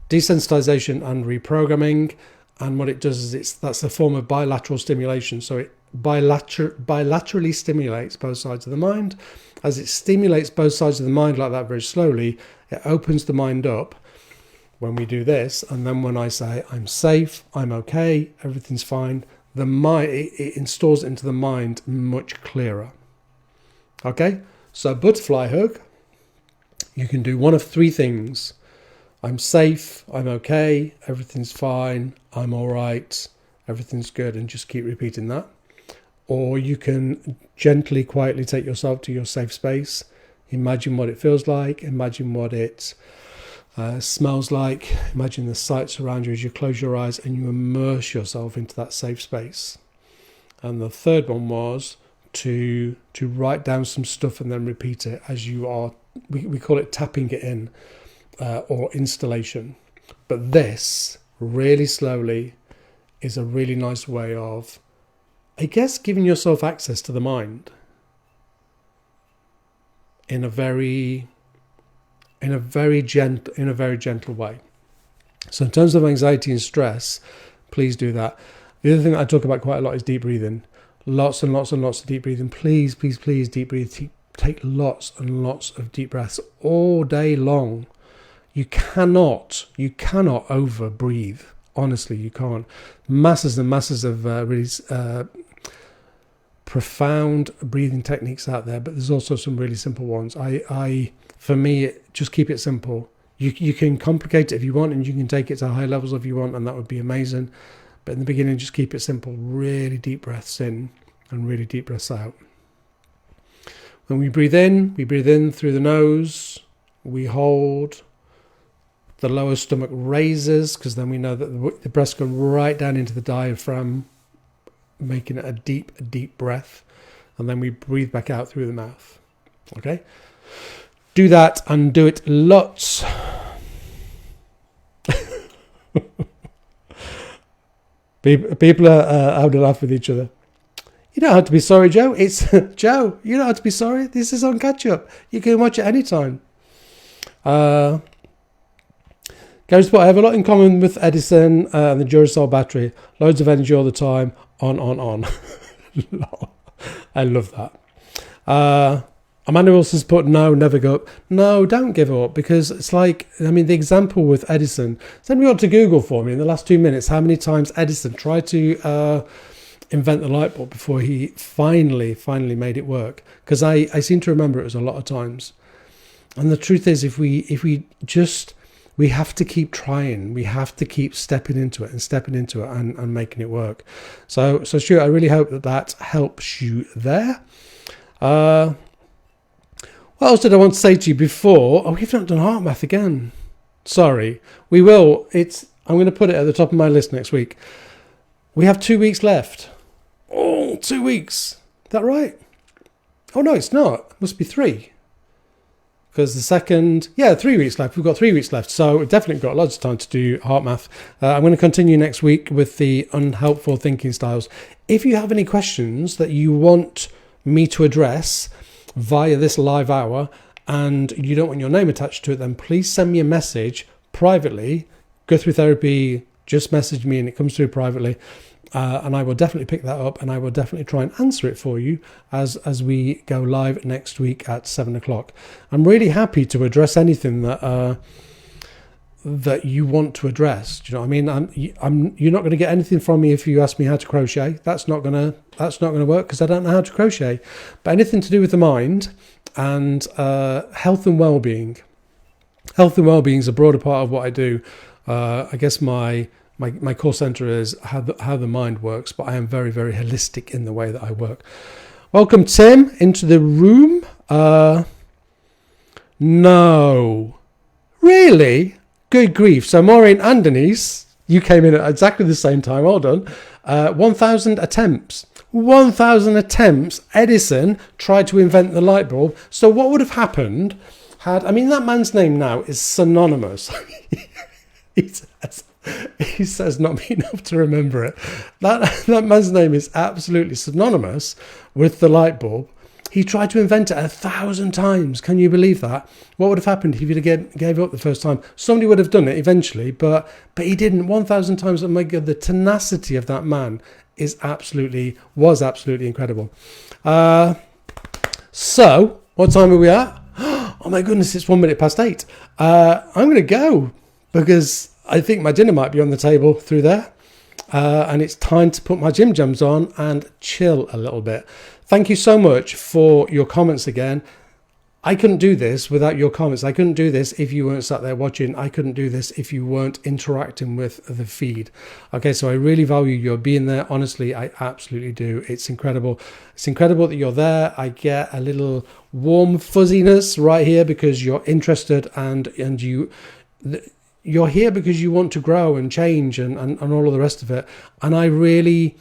desensitization, and reprogramming. And what it does is that's a form of bilateral stimulation. So it bilaterally stimulates both sides of the mind. As it stimulates both sides of the mind like that very slowly, it opens the mind up when we do this. And then when I say, I'm safe, I'm okay, everything's fine, the mind, it installs it into the mind much clearer. Okay? So butterfly hug, you can do one of three things. I'm safe, I'm okay, everything's fine, I'm all right, everything's good, and just keep repeating that. Or you can gently, quietly take yourself to your safe space. Imagine what it feels like. Imagine what it Smells like, imagine the sights around you as you close your eyes and you immerse yourself into that safe space. And the third one was to write down some stuff and then repeat it as you are, we call it tapping it in, or installation. But this, really slowly, is a really nice way of, I guess, giving yourself access to the mind in a very gentle way. So in terms of anxiety and stress, please do that. The other thing that I talk about quite a lot is deep breathing. Lots and lots and lots of deep breathing. Please, please, please, deep breathe. Take lots and lots of deep breaths all day long. You cannot over breathe. Honestly, you can't. Masses and masses of really profound breathing techniques out there, but there's also some really simple ones. For me, just keep it simple. You can complicate it if you want, and you can take it to high levels if you want, and that would be amazing. But in the beginning, just keep it simple. Really deep breaths in and really deep breaths out. When we breathe in through the nose. We hold. The lower stomach raises, because then we know that the breaths go right down into the diaphragm, making it a deep breath. And then we breathe back out through the mouth. Okay? Do that and do it lots. People are having a laugh with each other. You don't have to be sorry, Joe. It's Joe. You don't have to be sorry. This is on catch up. You can watch it anytime. Gary Spot, I have a lot in common with Edison and the Duracell battery. Loads of energy all the time. On. I love that. Amanda Wilson's put, no, never give up. No, don't give up, because it's like, the example with Edison, send me on to Google for me in the last 2 minutes how many times Edison tried to invent the light bulb before he finally made it work. Because I seem to remember it was a lot of times. And the truth is, if we have to keep trying, we have to keep stepping into it and making it work. So Stuart, I really hope that helps you there. What else did I want to say to you before? Oh, we've not done heart math again. Sorry. We will. I'm going to put it at the top of my list next week. We have 2 weeks left. Oh, 2 weeks. Is that right? Oh, no, it's not. It must be 3. Because the second... 3 weeks left. We've got 3 weeks left. So we've definitely got lots of time to do heart math. I'm going to continue next week with the unhelpful thinking styles. If you have any questions that you want me to address via this live hour and you don't want your name attached to it, then please send me a message privately. Guthrie Therapy, just message me and it comes through privately, and I will definitely pick that up and I will definitely try and answer it for you as we go live next week at 7 o'clock. I'm really happy to address anything that you want to address. Do you know what I mean? You're not going to get anything from me if you ask me how to crochet. That's not going to work, because I don't know how to crochet. But anything to do with the mind and health and well-being. Health and well-being is a broader part of what I do. I guess my core center is how the mind works, but I am very, very holistic in the way that I work. Welcome, Tim, into the room. No. Really? Good grief. So Maureen and Denise, you came in at exactly the same time. Well done. 1,000 attempts. 1,000 attempts. Edison tried to invent the light bulb. So what would have happened had... that man's name now is synonymous. He says not me enough to remember it. That man's name is absolutely synonymous with the light bulb. He tried to invent it 1,000 times. Can you believe that? What would have happened if he gave up the first time? Somebody would have done it eventually, but he didn't. 1,000 times. Oh my God, the tenacity of that man was absolutely incredible. So, what time are we at? Oh my goodness, it's 1 minute past 8. I'm going to go because I think my dinner might be on the table through there. And it's time to put my gym jams on and chill a little bit. Thank you so much for your comments again. I couldn't do this without your comments. I couldn't do this if you weren't sat there watching. I couldn't do this if you weren't interacting with the feed. Okay, so I really value your being there. Honestly, I absolutely do. It's incredible. It's incredible that you're there. I get a little warm fuzziness right here because you're interested and you you're here because you want to grow and change and all of the rest of it. And I really,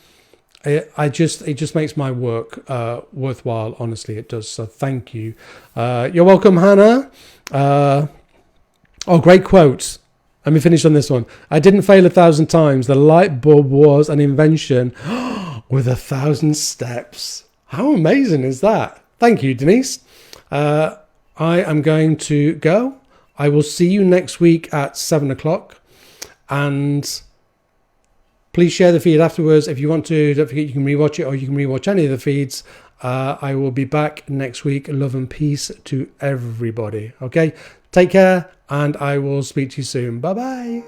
it just makes my work worthwhile. Honestly, it does. So thank you. You're welcome, Hannah. Oh, great quote. Let me finish on this one. I didn't fail 1,000 times. The light bulb was an invention with 1,000 steps. How amazing is that? Thank you, Denise. I am going to go. I will see you next week at 7 o'clock. And please share the feed afterwards. If you want to, don't forget you can rewatch it or you can rewatch any of the feeds. I will be back next week. Love and peace to everybody. Okay? Take care, and I will speak to you soon. Bye-bye.